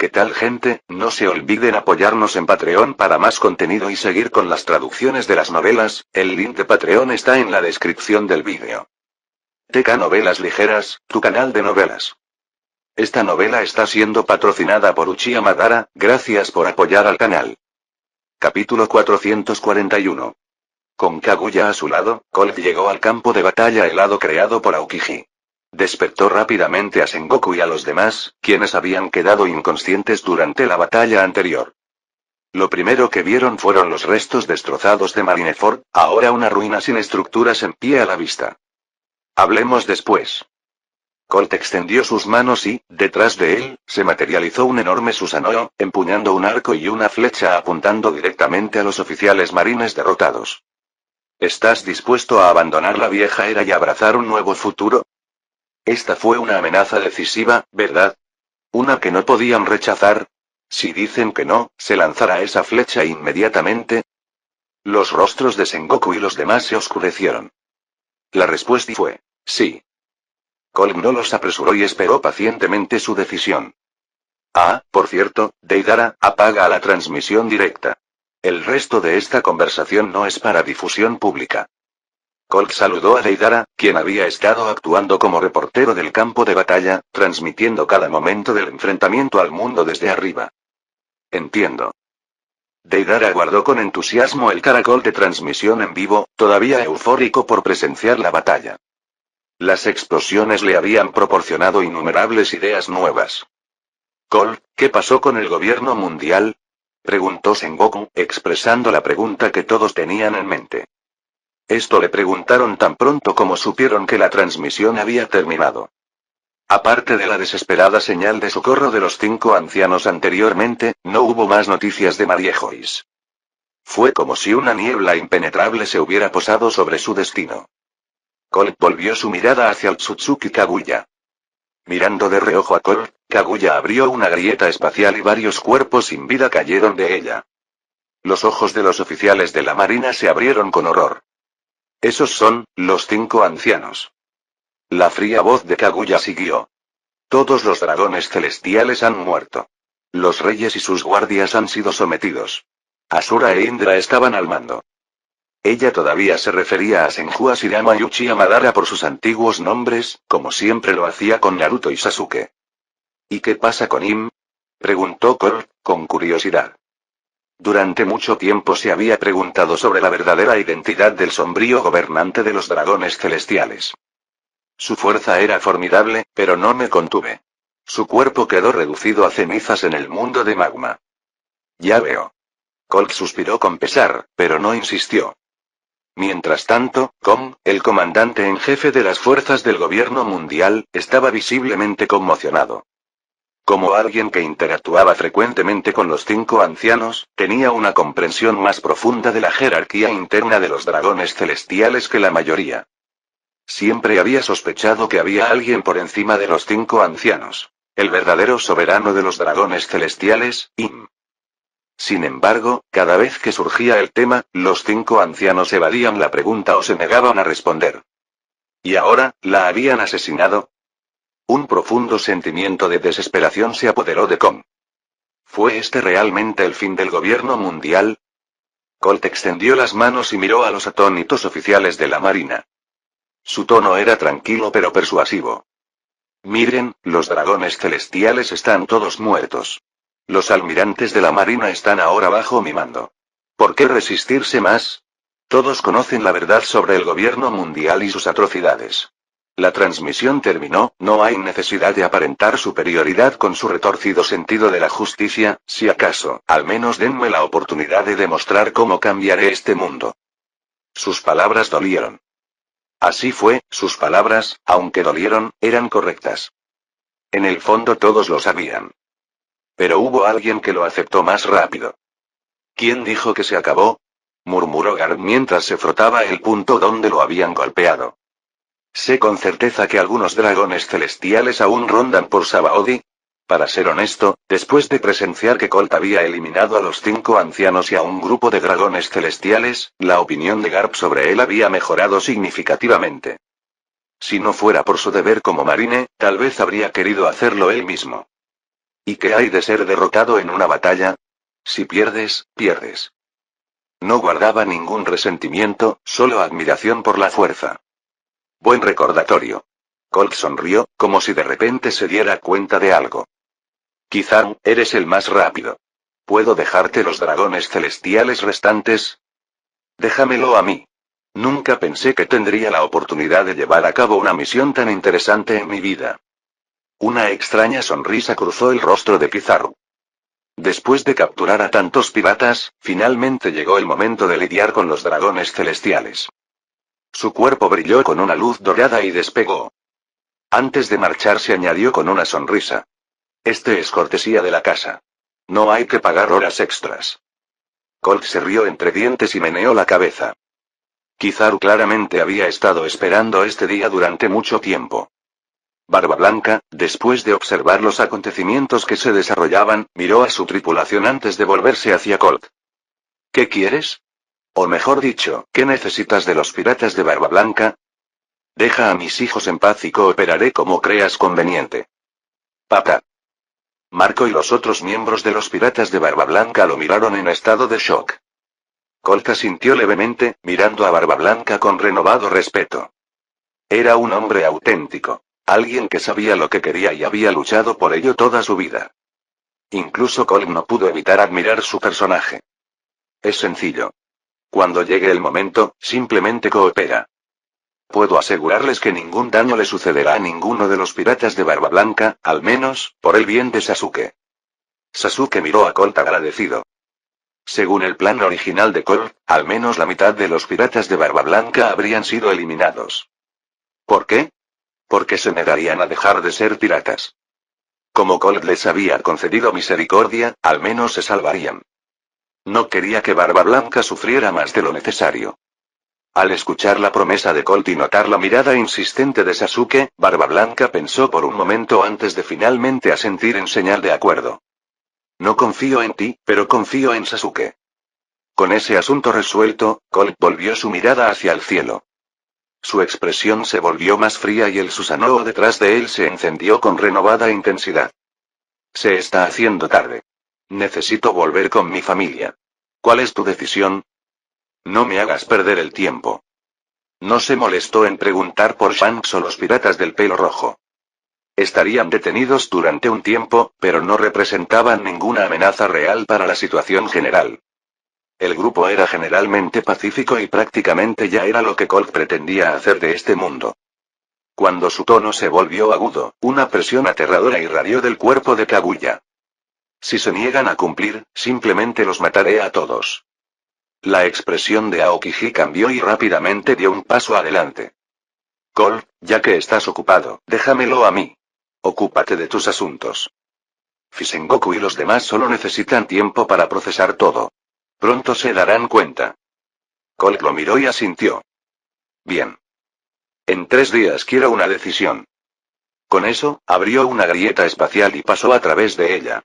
¿Qué tal, gente? No se olviden apoyarnos en Patreon para más contenido y seguir con las traducciones de las novelas. El link de Patreon está en la descripción del vídeo. TK Novelas Ligeras, tu canal de novelas. Esta novela está siendo patrocinada por Uchiha Madara. Gracias por apoyar al canal. Capítulo 441. Con Kaguya a su lado, Colt llegó al campo de batalla helado creado por Aokiji. Despertó rápidamente a Sengoku y a los demás, quienes habían quedado inconscientes durante la batalla anterior. Lo primero que vieron fueron los restos destrozados de Marineford, ahora una ruina sin estructuras en pie a la vista. Hablemos después. Colt extendió sus manos y, detrás de él, se materializó un enorme Susanoo, empuñando un arco y una flecha apuntando directamente a los oficiales marines derrotados. ¿Estás dispuesto a abandonar la vieja era y abrazar un nuevo futuro? Esta fue una amenaza decisiva, ¿verdad? Una que no podían rechazar. Si dicen que no, se lanzará esa flecha inmediatamente. Los rostros de Sengoku y los demás se oscurecieron. La respuesta fue, sí. Colt no los apresuró y esperó pacientemente su decisión. Ah, por cierto, Deidara, apaga la transmisión directa. El resto de esta conversación no es para difusión pública. Colt saludó a Deidara, quien había estado actuando como reportero del campo de batalla, transmitiendo cada momento del enfrentamiento al mundo desde arriba. Entiendo. Deidara guardó con entusiasmo el caracol de transmisión en vivo, todavía eufórico por presenciar la batalla. Las explosiones le habían proporcionado innumerables ideas nuevas. Colt, ¿qué pasó con el gobierno mundial? Preguntó Sengoku, expresando la pregunta que todos tenían en mente. Esto le preguntaron tan pronto como supieron que la transmisión había terminado. Aparte de la desesperada señal de socorro de los 5 ancianos anteriormente, no hubo más noticias de Mariejois. Fue como si una niebla impenetrable se hubiera posado sobre su destino. Colt volvió su mirada hacia el Tsutsuki Kaguya. Mirando de reojo a Colt, Kaguya abrió una grieta espacial y varios cuerpos sin vida cayeron de ella. Los ojos de los oficiales de la marina se abrieron con horror. Esos son, los 5 ancianos. La fría voz de Kaguya siguió. Todos los dragones celestiales han muerto. Los reyes y sus guardias han sido sometidos. Asura e Indra estaban al mando. Ella todavía se refería a Senju Ashirama y Uchiha Madara por sus antiguos nombres, como siempre lo hacía con Naruto y Sasuke. ¿Y qué pasa con Im? Preguntó Colt, con curiosidad. Durante mucho tiempo se había preguntado sobre la verdadera identidad del sombrío gobernante de los dragones celestiales. Su fuerza era formidable, pero no me contuve. Su cuerpo quedó reducido a cenizas en el mundo de magma. Ya veo. Colt suspiró con pesar, pero no insistió. Mientras tanto, Kong, el comandante en jefe de las fuerzas del gobierno mundial, estaba visiblemente conmocionado. Como alguien que interactuaba frecuentemente con los 5 ancianos, tenía una comprensión más profunda de la jerarquía interna de los dragones celestiales que la mayoría. Siempre había sospechado que había alguien por encima de los 5 ancianos. El verdadero soberano de los dragones celestiales, Im. Sin embargo, cada vez que surgía el tema, los 5 ancianos evadían la pregunta o se negaban a responder. ¿Y ahora, la habían asesinado? Un profundo sentimiento de desesperación se apoderó de Kong. ¿Fue este realmente el fin del gobierno mundial? Colt extendió las manos y miró a los atónitos oficiales de la marina. Su tono era tranquilo pero persuasivo. Miren, los dragones celestiales están todos muertos. Los almirantes de la marina están ahora bajo mi mando. ¿Por qué resistirse más? Todos conocen la verdad sobre el gobierno mundial y sus atrocidades. La transmisión terminó, no hay necesidad de aparentar superioridad con su retorcido sentido de la justicia, si acaso, al menos denme la oportunidad de demostrar cómo cambiaré este mundo. Sus palabras dolieron. Así fue, sus palabras, aunque dolieron, eran correctas. En el fondo todos lo sabían. Pero hubo alguien que lo aceptó más rápido. ¿Quién dijo que se acabó? Murmuró Garp mientras se frotaba el punto donde lo habían golpeado. Sé con certeza que algunos dragones celestiales aún rondan por Sabaody. Para ser honesto, después de presenciar que Colt había eliminado a los 5 ancianos y a un grupo de dragones celestiales, la opinión de Garp sobre él había mejorado significativamente. Si no fuera por su deber como marine, tal vez habría querido hacerlo él mismo. ¿Y qué hay de ser derrotado en una batalla? Si pierdes, pierdes. No guardaba ningún resentimiento, solo admiración por la fuerza. Buen recordatorio. Colt sonrió, como si de repente se diera cuenta de algo. Quizá, eres el más rápido. ¿Puedo dejarte los dragones celestiales restantes? Déjamelo a mí. Nunca pensé que tendría la oportunidad de llevar a cabo una misión tan interesante en mi vida. Una extraña sonrisa cruzó el rostro de Kizaru. Después de capturar a tantos piratas, finalmente llegó el momento de lidiar con los dragones celestiales. Su cuerpo brilló con una luz dorada y despegó. Antes de marcharse añadió con una sonrisa. Este es cortesía de la casa. No hay que pagar horas extras. Colt se rió entre dientes y meneó la cabeza. Kizaru claramente había estado esperando este día durante mucho tiempo. Barba Blanca, después de observar los acontecimientos que se desarrollaban, miró a su tripulación antes de volverse hacia Colt. ¿Qué quieres? O mejor dicho, ¿qué necesitas de los piratas de Barba Blanca? Deja a mis hijos en paz y cooperaré como creas conveniente. Papá. Marco y los otros miembros de los piratas de Barba Blanca lo miraron en estado de shock. Colt asintió levemente, mirando a Barba Blanca con renovado respeto. Era un hombre auténtico. Alguien que sabía lo que quería y había luchado por ello toda su vida. Incluso Colt no pudo evitar admirar su personaje. Es sencillo. Cuando llegue el momento, simplemente coopera. Puedo asegurarles que ningún daño le sucederá a ninguno de los piratas de Barba Blanca, al menos, por el bien de Sasuke. Sasuke miró a Colt agradecido. Según el plan original de Colt, al menos la mitad de los piratas de Barba Blanca habrían sido eliminados. ¿Por qué? Porque se negarían a dejar de ser piratas. Como Colt les había concedido misericordia, al menos se salvarían. No quería que Barba Blanca sufriera más de lo necesario. Al escuchar la promesa de Colt y notar la mirada insistente de Sasuke, Barba Blanca pensó por un momento antes de finalmente asentir en señal de acuerdo. No confío en ti, pero confío en Sasuke. Con ese asunto resuelto, Colt volvió su mirada hacia el cielo. Su expresión se volvió más fría y el Susanoo detrás de él se encendió con renovada intensidad. Se está haciendo tarde. Necesito volver con mi familia. ¿Cuál es tu decisión? No me hagas perder el tiempo. No se molestó en preguntar por Shanks o los piratas del pelo rojo. Estarían detenidos durante un tiempo, pero no representaban ninguna amenaza real para la situación general. El grupo era generalmente pacífico y prácticamente ya era lo que Colt pretendía hacer de este mundo. Cuando su tono se volvió agudo, una presión aterradora irradió del cuerpo de Kaguya. Si se niegan a cumplir, simplemente los mataré a todos. La expresión de Aokiji cambió y rápidamente dio un paso adelante. Colt, ya que estás ocupado, déjamelo a mí. Ocúpate de tus asuntos. Fisengoku y los demás solo necesitan tiempo para procesar todo. Pronto se darán cuenta. Colt lo miró y asintió. Bien. En 3 días quiero una decisión. Con eso, abrió una grieta espacial y pasó a través de ella.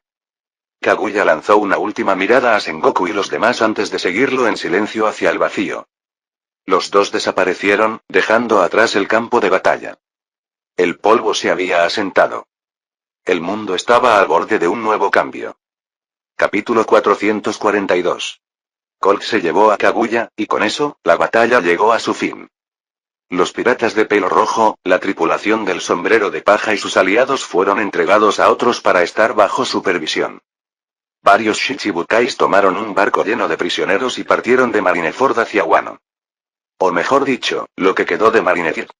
Kaguya lanzó una última mirada a Sengoku y los demás antes de seguirlo en silencio hacia el vacío. Los dos desaparecieron, dejando atrás el campo de batalla. El polvo se había asentado. El mundo estaba al borde de un nuevo cambio. Capítulo 442. Colt se llevó a Kaguya, y con eso, la batalla llegó a su fin. Los piratas de pelo rojo, la tripulación del sombrero de paja y sus aliados fueron entregados a otros para estar bajo supervisión. Varios Shichibukais tomaron un barco lleno de prisioneros y partieron de Marineford hacia Wano. O mejor dicho, lo que quedó de Marineford.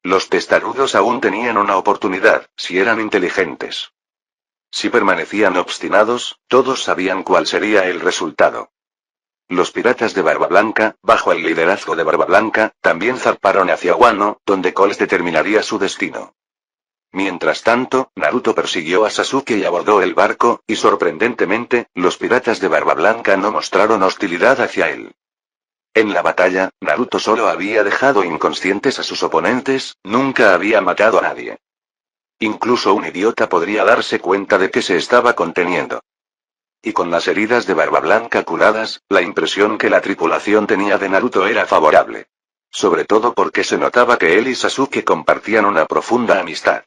Los testarudos aún tenían una oportunidad, si eran inteligentes. Si permanecían obstinados, todos sabían cuál sería el resultado. Los piratas de Barba Blanca, bajo el liderazgo de Barba Blanca, también zarparon hacia Wano, donde Colt determinaría su destino. Mientras tanto, Naruto persiguió a Sasuke y abordó el barco, y sorprendentemente, los piratas de Barba Blanca no mostraron hostilidad hacia él. En la batalla, Naruto solo había dejado inconscientes a sus oponentes, nunca había matado a nadie. Incluso un idiota podría darse cuenta de que se estaba conteniendo. Y con las heridas de Barba Blanca curadas, la impresión que la tripulación tenía de Naruto era favorable. Sobre todo porque se notaba que él y Sasuke compartían una profunda amistad.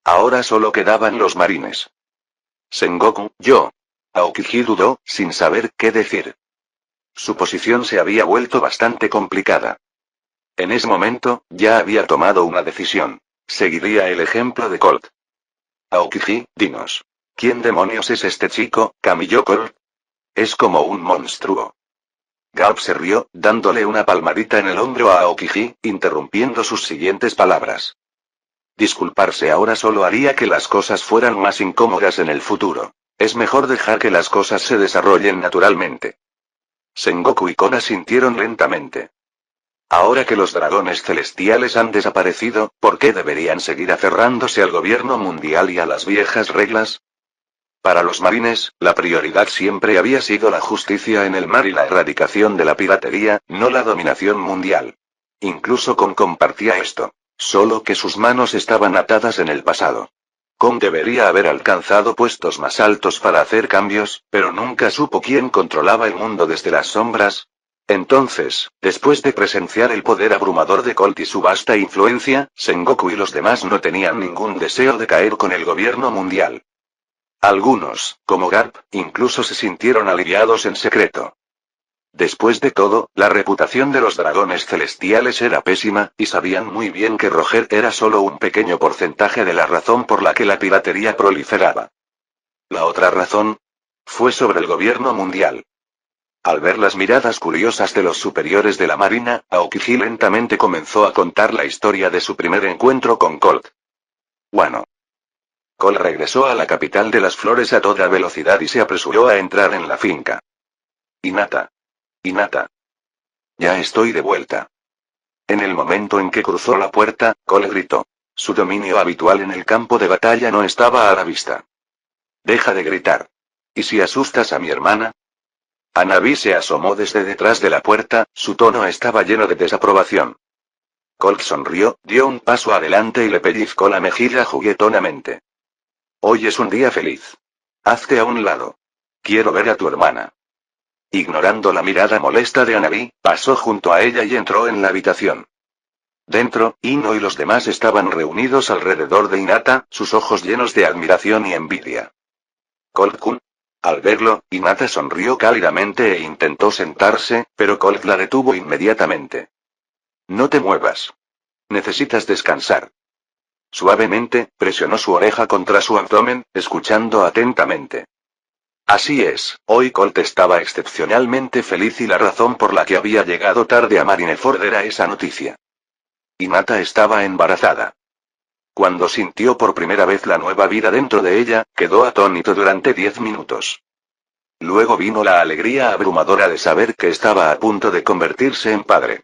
Ahora solo quedaban los marines. Sengoku, yo. Aokiji dudó, sin saber qué decir. Su posición se había vuelto bastante complicada. En ese momento, ya había tomado una decisión. Seguiría el ejemplo de Colt. Aokiji, dinos. ¿Quién demonios es este chico, Kamiyo Colt? Es como un monstruo. Garp se rió, dándole una palmadita en el hombro a Aokiji, interrumpiendo sus siguientes palabras. Disculparse ahora solo haría que las cosas fueran más incómodas en el futuro. Es mejor dejar que las cosas se desarrollen naturalmente. Sengoku y Kon asintieron lentamente. Ahora que los dragones celestiales han desaparecido, ¿por qué deberían seguir aferrándose al gobierno mundial y a las viejas reglas? Para los marines, la prioridad siempre había sido la justicia en el mar y la erradicación de la piratería, no la dominación mundial. Incluso Kon compartía esto. Solo que sus manos estaban atadas en el pasado. Kon debería haber alcanzado puestos más altos para hacer cambios, pero nunca supo quién controlaba el mundo desde las sombras. Entonces, después de presenciar el poder abrumador de Colt y su vasta influencia, Sengoku y los demás no tenían ningún deseo de caer con el gobierno mundial. Algunos, como Garp, incluso se sintieron aliviados en secreto. Después de todo, la reputación de los dragones celestiales era pésima, y sabían muy bien que Roger era solo un pequeño porcentaje de la razón por la que la piratería proliferaba. La otra razón fue sobre el gobierno mundial. Al ver las miradas curiosas de los superiores de la marina, Aokiji lentamente comenzó a contar la historia de su primer encuentro con Colt. Bueno. Colt regresó a la capital de las flores a toda velocidad y se apresuró a entrar en la finca. Hinata. Hinata. Ya estoy de vuelta. En el momento en que cruzó la puerta, Cole gritó. Su dominio habitual en el campo de batalla no estaba a la vista. Deja de gritar. ¿Y si asustas a mi hermana? Hanabi se asomó desde detrás de la puerta, su tono estaba lleno de desaprobación. Colt sonrió, dio un paso adelante y le pellizcó la mejilla juguetonamente. Hoy es un día feliz. Hazte a un lado. Quiero ver a tu hermana. Ignorando la mirada molesta de Hanabi, pasó junto a ella y entró en la habitación. Dentro, Ino y los demás estaban reunidos alrededor de Hinata, sus ojos llenos de admiración y envidia. Colt-kun. Al verlo, Hinata sonrió cálidamente e intentó sentarse, pero Colt la detuvo inmediatamente. No te muevas. Necesitas descansar. Suavemente, presionó su oreja contra su abdomen, escuchando atentamente. Así es, hoy Colt estaba excepcionalmente feliz y la razón por la que había llegado tarde a Marineford era esa noticia. Hinata estaba embarazada. Cuando sintió por primera vez la nueva vida dentro de ella, quedó atónito durante 10 minutos. Luego vino la alegría abrumadora de saber que estaba a punto de convertirse en padre.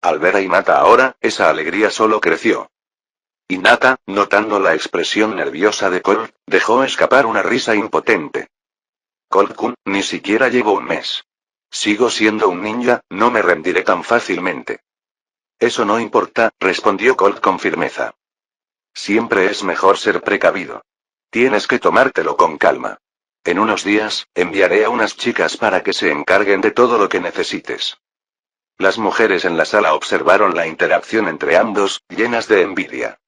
Al ver a Hinata ahora, esa alegría solo creció. Hinata, notando la expresión nerviosa de Colt, dejó escapar una risa impotente. Colt-kun, ni siquiera llevo un mes. Sigo siendo un ninja, no me rendiré tan fácilmente. Eso no importa, respondió Colt con firmeza. Siempre es mejor ser precavido. Tienes que tomártelo con calma. En unos días, enviaré a unas chicas para que se encarguen de todo lo que necesites. Las mujeres en la sala observaron la interacción entre ambos, llenas de envidia.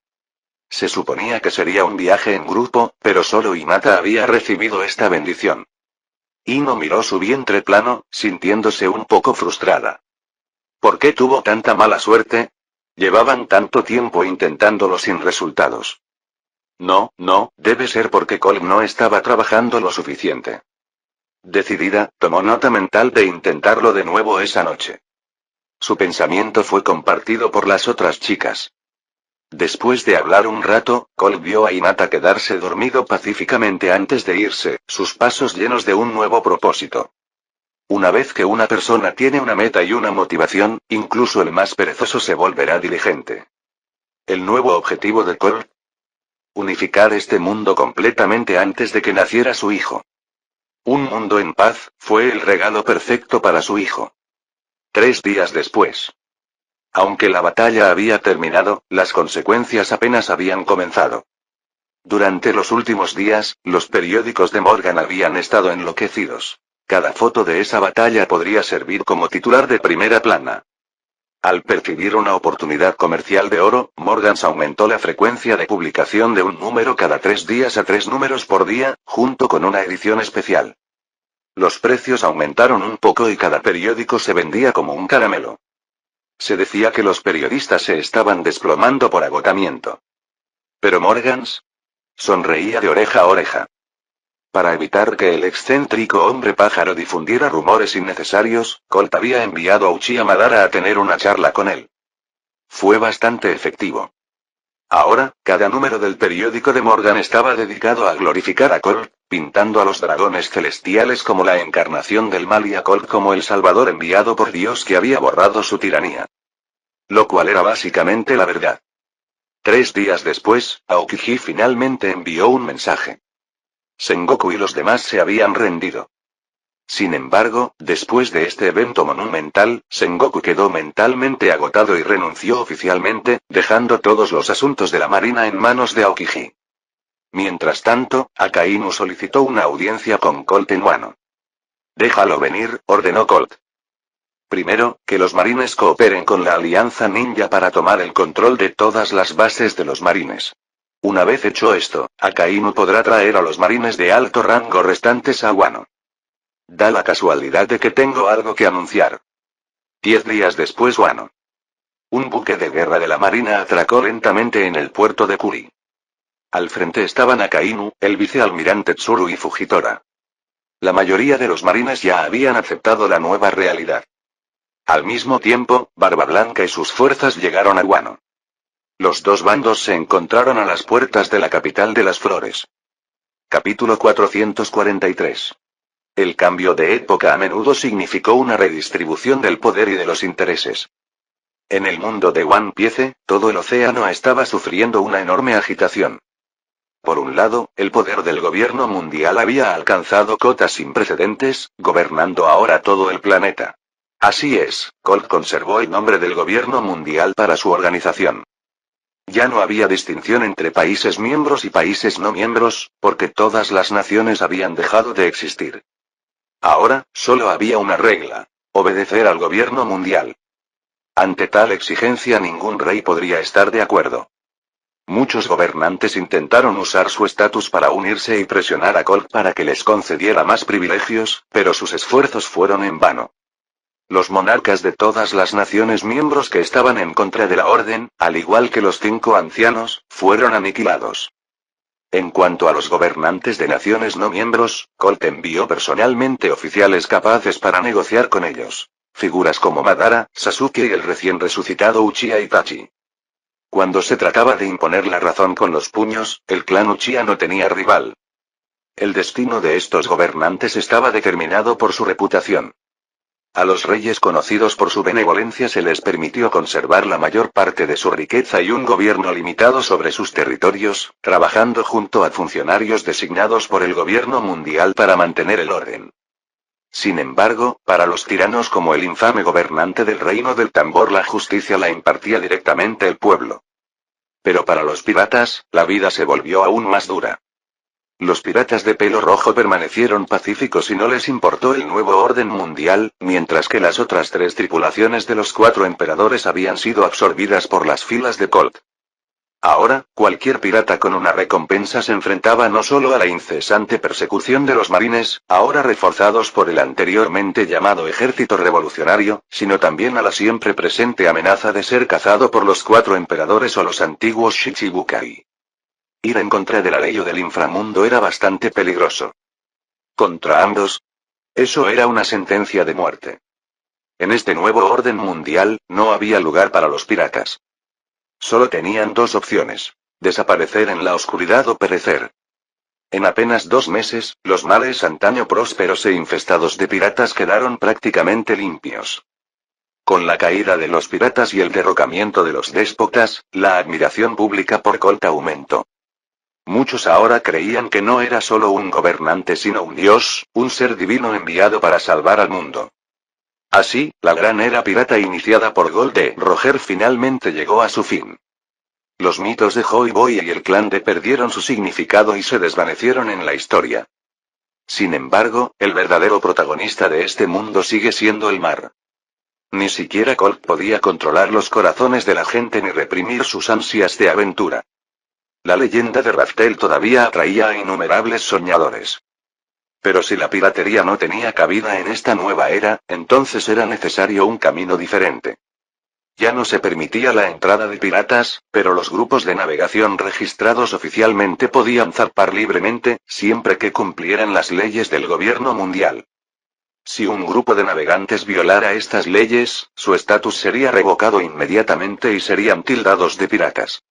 Se suponía que sería un viaje en grupo, pero solo Hinata había recibido esta bendición. Ino miró su vientre plano, sintiéndose un poco frustrada. ¿Por qué tuvo tanta mala suerte? Llevaban tanto tiempo intentándolo sin resultados. No, debe ser porque Colt no estaba trabajando lo suficiente. Decidida, tomó nota mental de intentarlo de nuevo esa noche. Su pensamiento fue compartido por las otras chicas. Después de hablar un rato, Colt vio a Hinata quedarse dormido pacíficamente antes de irse, sus pasos llenos de un nuevo propósito. Una vez que una persona tiene una meta y una motivación, incluso el más perezoso se volverá diligente. El nuevo objetivo de Colt: unificar este mundo completamente antes de que naciera su hijo. Un mundo en paz, fue el regalo perfecto para su hijo. 3 días después. Aunque la batalla había terminado, las consecuencias apenas habían comenzado. Durante los últimos días, los periódicos de Morgan habían estado enloquecidos. Cada foto de esa batalla podría servir como titular de primera plana. Al percibir una oportunidad comercial de oro, Morgans aumentó la frecuencia de publicación de un número cada 3 días a 3 números por día, junto con una edición especial. Los precios aumentaron un poco y cada periódico se vendía como un caramelo. Se decía que los periodistas se estaban desplomando por agotamiento. Pero Morgans sonreía de oreja a oreja. Para evitar que el excéntrico hombre pájaro difundiera rumores innecesarios, Colt había enviado a Uchiha Madara a tener una charla con él. Fue bastante efectivo. Ahora, cada número del periódico de Morgan estaba dedicado a glorificar a Colt, pintando a los dragones celestiales como la encarnación del mal y a Colt como el salvador enviado por Dios que había borrado su tiranía. Lo cual era básicamente la verdad. 3 días después, Aokiji finalmente envió un mensaje. Sengoku y los demás se habían rendido. Sin embargo, después de este evento monumental, Sengoku quedó mentalmente agotado y renunció oficialmente, dejando todos los asuntos de la marina en manos de Aokiji. Mientras tanto, Akainu solicitó una audiencia con Colt en Wano. Déjalo venir, ordenó Colt. Primero, que los marines cooperen con la Alianza Ninja para tomar el control de todas las bases de los marines. Una vez hecho esto, Akainu podrá traer a los marines de alto rango restantes a Wano. Da la casualidad de que tengo algo que anunciar. 10 días después Wano. Un buque de guerra de la marina atracó lentamente en el puerto de Kuri. Al frente estaban Akainu, el vicealmirante Tsuru y Fujitora. La mayoría de los marines ya habían aceptado la nueva realidad. Al mismo tiempo, Barba Blanca y sus fuerzas llegaron a Wano. Los dos bandos se encontraron a las puertas de la capital de las flores. Capítulo 443. El cambio de época a menudo significó una redistribución del poder y de los intereses. En el mundo de One Piece, todo el océano estaba sufriendo una enorme agitación. Por un lado, el poder del gobierno mundial había alcanzado cotas sin precedentes, gobernando ahora todo el planeta. Así es, Colt conservó el nombre del gobierno mundial para su organización. Ya no había distinción entre países miembros y países no miembros, porque todas las naciones habían dejado de existir. Ahora, solo había una regla: obedecer al gobierno mundial. Ante tal exigencia ningún rey podría estar de acuerdo. Muchos gobernantes intentaron usar su estatus para unirse y presionar a Colt para que les concediera más privilegios, pero sus esfuerzos fueron en vano. Los monarcas de todas las naciones miembros que estaban en contra de la orden, al igual que los 5 ancianos, fueron aniquilados. En cuanto a los gobernantes de naciones no miembros, Colt envió personalmente oficiales capaces para negociar con ellos. Figuras como Madara, Sasuke y el recién resucitado Uchiha Itachi. Cuando se trataba de imponer la razón con los puños, el clan Uchiha no tenía rival. El destino de estos gobernantes estaba determinado por su reputación. A los reyes conocidos por su benevolencia se les permitió conservar la mayor parte de su riqueza y un gobierno limitado sobre sus territorios, trabajando junto a funcionarios designados por el gobierno mundial para mantener el orden. Sin embargo, para los tiranos como el infame gobernante del reino del tambor, la justicia la impartía directamente el pueblo. Pero para los piratas, la vida se volvió aún más dura. Los piratas de pelo rojo permanecieron pacíficos y no les importó el nuevo orden mundial, mientras que las otras 3 tripulaciones de los 4 emperadores habían sido absorbidas por las filas de Colt. Ahora, cualquier pirata con una recompensa se enfrentaba no solo a la incesante persecución de los marines, ahora reforzados por el anteriormente llamado ejército revolucionario, sino también a la siempre presente amenaza de ser cazado por los 4 emperadores o los antiguos Shichibukai. Ir en contra de la ley o del inframundo era bastante peligroso. Contra ambos, eso era una sentencia de muerte. En este nuevo orden mundial, no había lugar para los piratas. Solo tenían 2 opciones: desaparecer en la oscuridad o perecer. En apenas 2 meses, los mares antaño prósperos e infestados de piratas quedaron prácticamente limpios. Con la caída de los piratas y el derrocamiento de los déspotas, la admiración pública por Colt aumentó. Muchos ahora creían que no era solo un gobernante sino un dios, un ser divino enviado para salvar al mundo. Así, la gran era pirata iniciada por Gold de Roger finalmente llegó a su fin. Los mitos de Joy Boy y el clan de perdieron su significado y se desvanecieron en la historia. Sin embargo, el verdadero protagonista de este mundo sigue siendo el mar. Ni siquiera Colt podía controlar los corazones de la gente ni reprimir sus ansias de aventura. La leyenda de Raftel todavía atraía a innumerables soñadores. Pero si la piratería no tenía cabida en esta nueva era, entonces era necesario un camino diferente. Ya no se permitía la entrada de piratas, pero los grupos de navegación registrados oficialmente podían zarpar libremente, siempre que cumplieran las leyes del gobierno mundial. Si un grupo de navegantes violara estas leyes, su estatus sería revocado inmediatamente y serían tildados de piratas.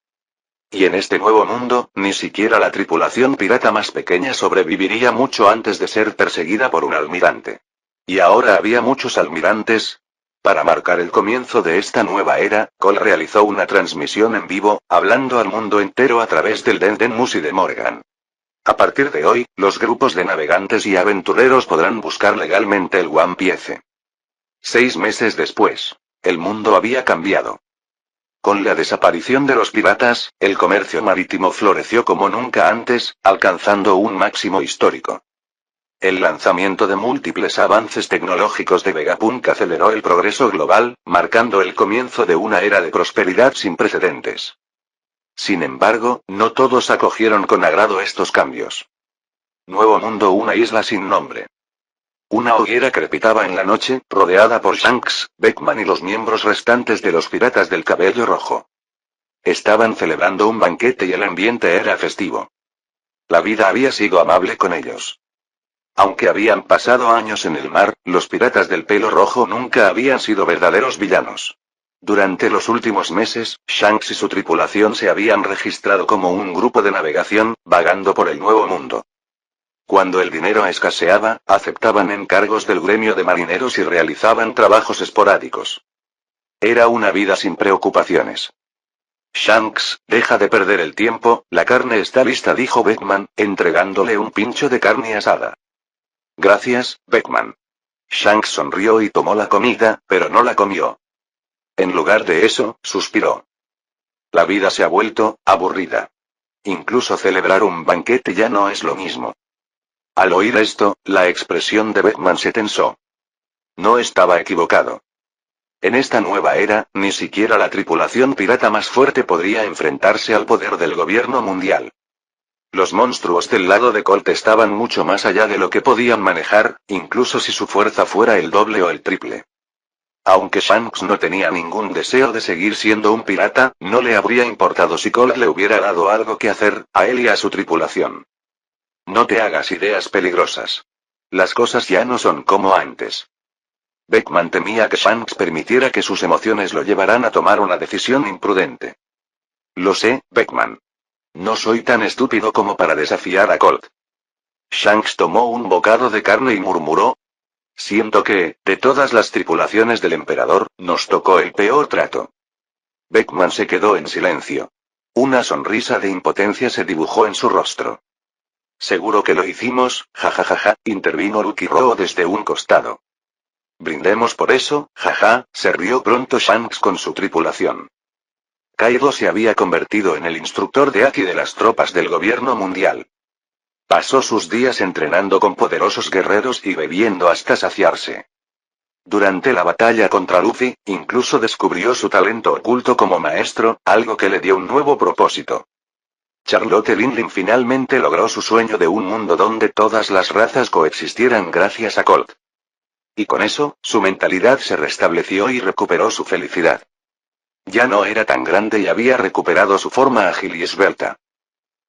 Y en este nuevo mundo, ni siquiera la tripulación pirata más pequeña sobreviviría mucho antes de ser perseguida por un almirante. Y ahora había muchos almirantes. Para marcar el comienzo de esta nueva era, Cole realizó una transmisión en vivo, hablando al mundo entero a través del Dendenmusi de Morgan. A partir de hoy, los grupos de navegantes y aventureros podrán buscar legalmente el One Piece. 6 meses después, el mundo había cambiado. Con la desaparición de los piratas, el comercio marítimo floreció como nunca antes, alcanzando un máximo histórico. El lanzamiento de múltiples avances tecnológicos de Vegapunk aceleró el progreso global, marcando el comienzo de una era de prosperidad sin precedentes. Sin embargo, no todos acogieron con agrado estos cambios. Nuevo mundo, una isla sin nombre. Una hoguera crepitaba en la noche, rodeada por Shanks, Beckman y los miembros restantes de los piratas del cabello rojo. Estaban celebrando un banquete y el ambiente era festivo. La vida había sido amable con ellos. Aunque habían pasado años en el mar, los piratas del pelo rojo nunca habían sido verdaderos villanos. Durante los últimos meses, Shanks y su tripulación se habían registrado como un grupo de navegación, vagando por el nuevo mundo. Cuando el dinero escaseaba, aceptaban encargos del gremio de marineros y realizaban trabajos esporádicos. Era una vida sin preocupaciones. Shanks, deja de perder el tiempo, la carne está lista, dijo Beckman, entregándole un pincho de carne asada. Gracias, Beckman. Shanks sonrió y tomó la comida, pero no la comió. En lugar de eso, suspiró. La vida se ha vuelto aburrida. Incluso celebrar un banquete ya no es lo mismo. Al oír esto, la expresión de Beckman se tensó. No estaba equivocado. En esta nueva era, ni siquiera la tripulación pirata más fuerte podría enfrentarse al poder del gobierno mundial. Los monstruos del lado de Colt estaban mucho más allá de lo que podían manejar, incluso si su fuerza fuera el doble o el triple. Aunque Shanks no tenía ningún deseo de seguir siendo un pirata, no le habría importado si Colt le hubiera dado algo que hacer, a él y a su tripulación. No te hagas ideas peligrosas. Las cosas ya no son como antes. Beckman temía que Shanks permitiera que sus emociones lo llevaran a tomar una decisión imprudente. Lo sé, Beckman. No soy tan estúpido como para desafiar a Colt. Shanks tomó un bocado de carne y murmuró. Siento que, de todas las tripulaciones del emperador, nos tocó el peor trato. Beckman se quedó en silencio. Una sonrisa de impotencia se dibujó en su rostro. Seguro que lo hicimos, jajajaja, intervino Lucky Rowe desde un costado. Brindemos por eso, jaja, se rió pronto Shanks con su tripulación. Kaido se había convertido en el instructor de Haki de las tropas del gobierno mundial. Pasó sus días entrenando con poderosos guerreros y bebiendo hasta saciarse. Durante la batalla contra Luffy, incluso descubrió su talento oculto como maestro, algo que le dio un nuevo propósito. Charlotte Linlin finalmente logró su sueño de un mundo donde todas las razas coexistieran gracias a Colt. Y con eso, su mentalidad se restableció y recuperó su felicidad. Ya no era tan grande y había recuperado su forma ágil y esbelta.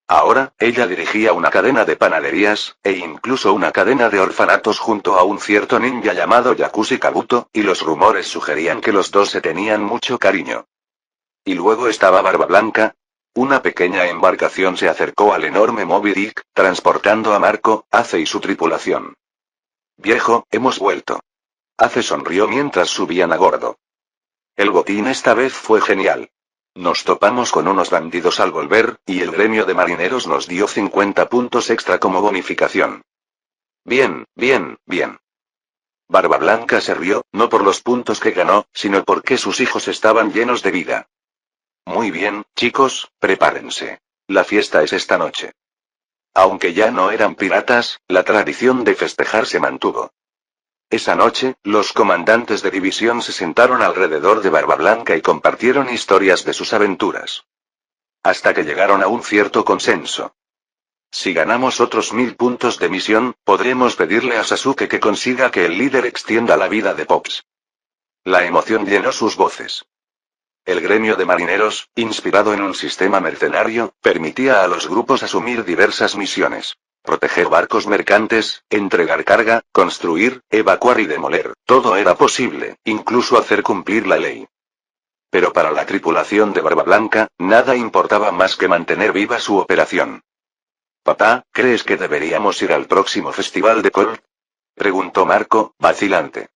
Ahora, ella dirigía una cadena de panaderías, e incluso una cadena de orfanatos junto a un cierto ninja llamado Yakushi Kabuto, y los rumores sugerían que los dos se tenían mucho cariño. Y luego estaba Barba Blanca. Una pequeña embarcación se acercó al enorme Moby Dick, transportando a Marco, Ace y su tripulación. Viejo, hemos vuelto. Ace sonrió mientras subían a bordo. El botín esta vez fue genial. Nos topamos con unos bandidos al volver, y el gremio de marineros nos dio 50 puntos extra como bonificación. Bien, bien, bien. Barba Blanca se rió, no por los puntos que ganó, sino porque sus hijos estaban llenos de vida. Muy bien, chicos, prepárense. La fiesta es esta noche. Aunque ya no eran piratas, la tradición de festejar se mantuvo. Esa noche, los comandantes de división se sentaron alrededor de Barba Blanca y compartieron historias de sus aventuras. Hasta que llegaron a un cierto consenso. Si ganamos otros 1000 puntos de misión, podremos pedirle a Sasuke que consiga que el líder extienda la vida de Pops. La emoción llenó sus voces. El gremio de marineros, inspirado en un sistema mercenario, permitía a los grupos asumir diversas misiones. Proteger barcos mercantes, entregar carga, construir, evacuar y demoler, todo era posible, incluso hacer cumplir la ley. Pero para la tripulación de Barba Blanca, nada importaba más que mantener viva su operación. «Papá, ¿crees que deberíamos ir al próximo festival de Colt?», preguntó Marco, vacilante.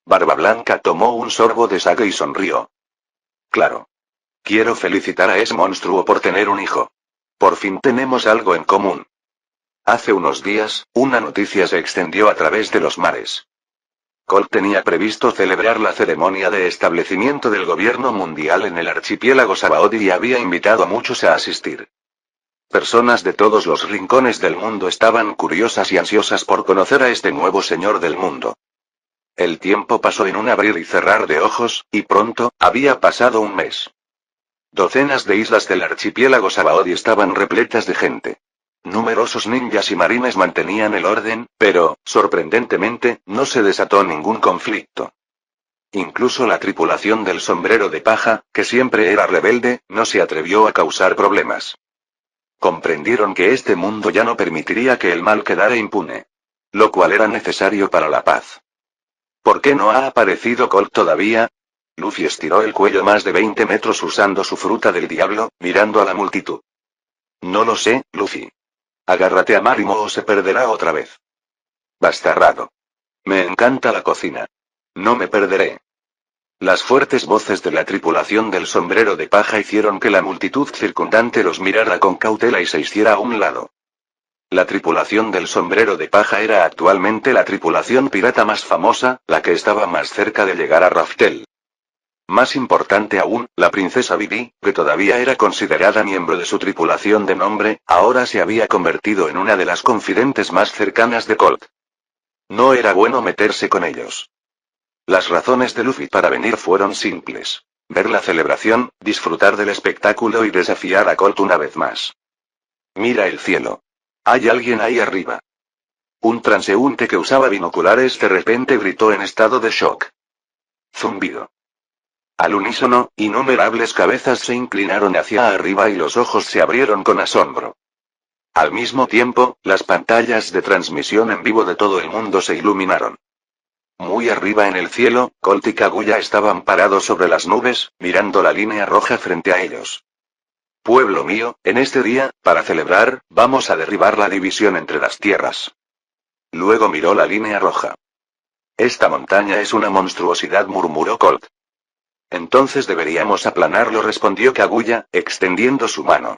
Barba Blanca tomó un sorbo de sake y sonrió. «Claro. Quiero felicitar a ese monstruo por tener un hijo. Por fin tenemos algo en común». Hace unos días, una noticia se extendió a través de los mares. Colt tenía previsto celebrar la ceremonia de establecimiento del gobierno mundial en el archipiélago Sabaody y había invitado a muchos a asistir. Personas de todos los rincones del mundo estaban curiosas y ansiosas por conocer a este nuevo señor del mundo. El tiempo pasó en un abrir y cerrar de ojos, y pronto, había pasado un mes. Docenas de islas del archipiélago Sabaody estaban repletas de gente. Numerosos ninjas y marines mantenían el orden, pero, sorprendentemente, no se desató ningún conflicto. Incluso la tripulación del sombrero de paja, que siempre era rebelde, no se atrevió a causar problemas. Comprendieron que este mundo ya no permitiría que el mal quedara impune. Lo cual era necesario para la paz. ¿Por qué no ha aparecido Colt todavía? Luffy estiró el cuello más de 20 metros usando su fruta del diablo, mirando a la multitud. No lo sé, Luffy. Agárrate a Marimo o se perderá otra vez. Bastarrado. Me encanta la cocina. No me perderé. Las fuertes voces de la tripulación del sombrero de paja hicieron que la multitud circundante los mirara con cautela y se hiciera a un lado. La tripulación del sombrero de paja era actualmente la tripulación pirata más famosa, la que estaba más cerca de llegar a Raftel. Más importante aún, la princesa Vivi, que todavía era considerada miembro de su tripulación de nombre, ahora se había convertido en una de las confidentes más cercanas de Colt. No era bueno meterse con ellos. Las razones de Luffy para venir fueron simples. Ver la celebración, disfrutar del espectáculo y desafiar a Colt una vez más. Mira el cielo. Hay alguien ahí arriba. Un transeúnte que usaba binoculares de repente gritó en estado de shock. Zumbido. Al unísono, innumerables cabezas se inclinaron hacia arriba y los ojos se abrieron con asombro. Al mismo tiempo, las pantallas de transmisión en vivo de todo el mundo se iluminaron. Muy arriba en el cielo, Colt y Kaguya estaban parados sobre las nubes, mirando la línea roja frente a ellos. Pueblo mío, en este día, para celebrar, vamos a derribar la división entre las tierras. Luego miró la línea roja. Esta montaña es una monstruosidad, murmuró Colt. Entonces deberíamos aplanarlo, respondió Kaguya, extendiendo su mano.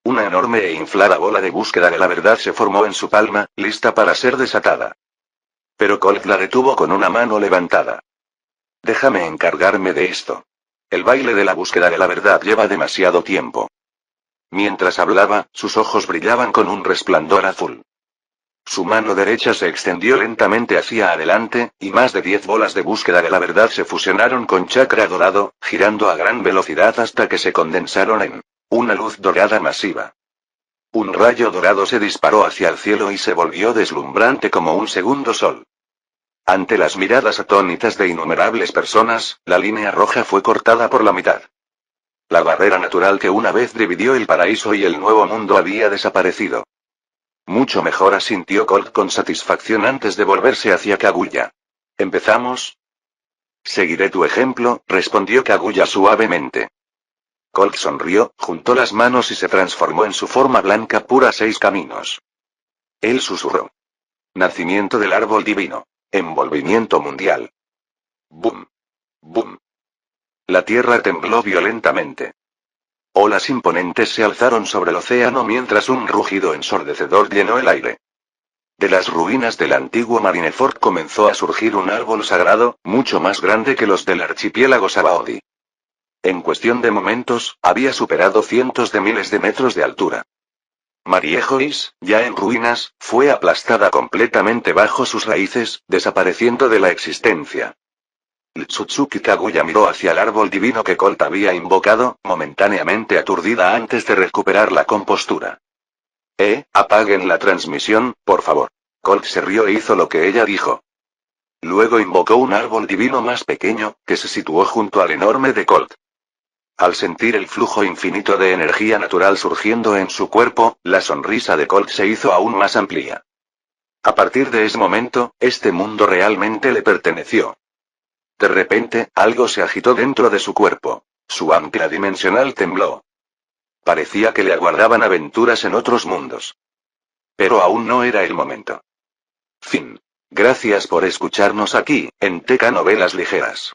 Una enorme e inflada bola de búsqueda de la verdad se formó en su palma, lista para ser desatada. Pero Colt la detuvo con una mano levantada. Déjame encargarme de esto. El baile de la búsqueda de la verdad lleva demasiado tiempo. Mientras hablaba, sus ojos brillaban con un resplandor azul. Su mano derecha se extendió lentamente hacia adelante, y más de 10 bolas de búsqueda de la verdad se fusionaron con chakra dorado, girando a gran velocidad hasta que se condensaron en una luz dorada masiva. Un rayo dorado se disparó hacia el cielo y se volvió deslumbrante como un segundo sol. Ante las miradas atónitas de innumerables personas, la línea roja fue cortada por la mitad. La barrera natural que una vez dividió el paraíso y el nuevo mundo había desaparecido. Mucho mejor, asintió Colt con satisfacción antes de volverse hacia Kaguya. ¿Empezamos? Seguiré tu ejemplo, respondió Kaguya suavemente. Colt sonrió, juntó las manos y se transformó en su forma blanca pura 6 caminos. Él susurró. Nacimiento del árbol divino. Envolvimiento mundial. Boom. Boom. La tierra tembló violentamente. Olas imponentes se alzaron sobre el océano mientras un rugido ensordecedor llenó el aire. De las ruinas del antiguo Marineford comenzó a surgir un árbol sagrado, mucho más grande que los del archipiélago Sabaody. En cuestión de momentos, había superado cientos de miles de metros de altura. Mariejois, ya en ruinas, fue aplastada completamente bajo sus raíces, desapareciendo de la existencia. Tsutsuki Kaguya miró hacia el árbol divino que Colt había invocado, momentáneamente aturdida antes de recuperar la compostura. Apaguen la transmisión, por favor. Colt se rió e hizo lo que ella dijo. Luego invocó un árbol divino más pequeño, que se situó junto al enorme de Colt. Al sentir el flujo infinito de energía natural surgiendo en su cuerpo, la sonrisa de Colt se hizo aún más amplia. A partir de ese momento, este mundo realmente le perteneció. De repente, algo se agitó dentro de su cuerpo. Su ancla dimensional tembló. Parecía que le aguardaban aventuras en otros mundos. Pero aún no era el momento. Fin. Gracias por escucharnos aquí, en TK Novelas Ligeras.